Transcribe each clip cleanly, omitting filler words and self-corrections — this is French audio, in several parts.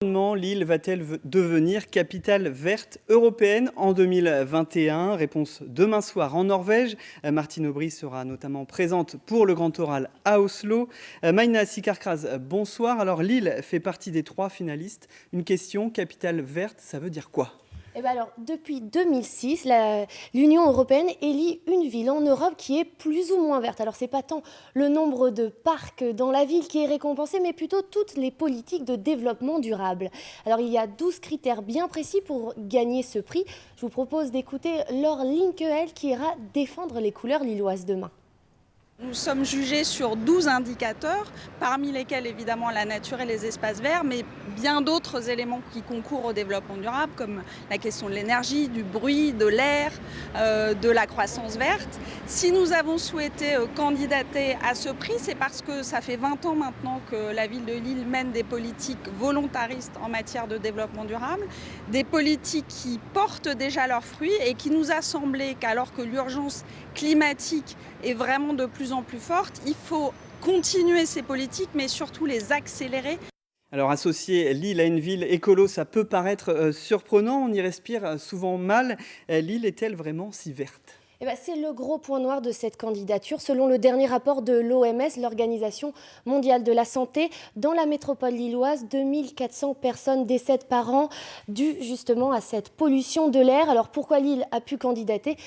Lille va-t-elle devenir capitale verte européenne en 2021? Réponse demain soir en Norvège. Martine Aubry sera notamment présente pour le Grand Oral à Oslo. Maïna Sikarkraz, bonsoir. Alors Lille fait partie des 3 finalistes. Une question, capitale verte, ça veut dire quoi? Depuis 2006, l'Union européenne élit une ville en Europe qui est plus ou moins verte. Alors, ce n'est pas tant le nombre de parcs dans la ville qui est récompensé, mais plutôt toutes les politiques de développement durable. Alors, il y a 12 critères bien précis pour gagner ce prix. Je vous propose d'écouter Laure Linkehl qui ira défendre les couleurs lilloises demain. Nous sommes jugés sur 12 indicateurs, parmi lesquels évidemment la nature et les espaces verts, mais bien d'autres éléments qui concourent au développement durable, comme la question de l'énergie, du bruit, de l'air, de la croissance verte. Si nous avons souhaité candidater à ce prix, c'est parce que ça fait 20 ans maintenant que la ville de Lille mène des politiques volontaristes en matière de développement durable, des politiques qui portent déjà leurs fruits et qui nous a semblé qu'alors que l'urgence climatique est vraiment de plus en plus forte, il faut continuer ces politiques, mais surtout les accélérer. Alors associer Lille à une ville écolo, ça peut paraître surprenant, on y respire souvent mal. Lille est-elle vraiment si verte ? C'est le gros point noir de cette candidature. Selon le dernier rapport de l'OMS, l'Organisation mondiale de la santé, dans la métropole lilloise, 2400 personnes décèdent par an dues justement à cette pollution de l'air. Alors pourquoi Lille a pu candidater ?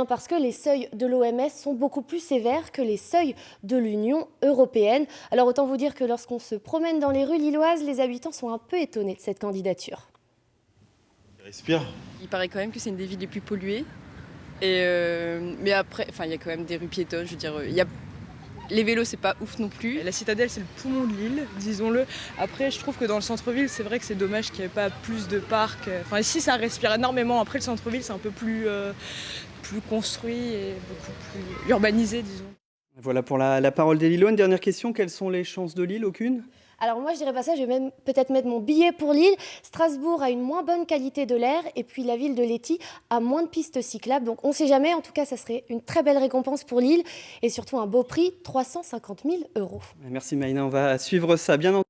Parce que les seuils de l'OMS sont beaucoup plus sévères que les seuils de l'Union européenne. Alors autant vous dire que lorsqu'on se promène dans les rues lilloises, les habitants sont un peu étonnés de cette candidature. Il paraît quand même que c'est une des villes les plus polluées. Mais après, il y a quand même des rues piétonnes, je veux dire, les vélos c'est pas ouf non plus. La citadelle c'est le poumon de Lille, disons-le. Après je trouve que dans le centre-ville c'est vrai que c'est dommage qu'il n'y ait pas plus de parcs. Ici ça respire énormément, après le centre-ville c'est un peu plus construit et beaucoup plus urbanisé disons. Voilà pour la parole des Lillois. Une dernière question, quelles sont les chances de Lille? Aucune? Alors moi je dirais pas ça, je vais même peut-être mettre mon billet pour Lille. Strasbourg a une moins bonne qualité de l'air et puis la ville de Letty a moins de pistes cyclables. Donc on ne sait jamais, en tout cas ça serait une très belle récompense pour Lille et surtout un beau prix, 350 000 €. Merci Maïna, on va suivre ça bien entendu.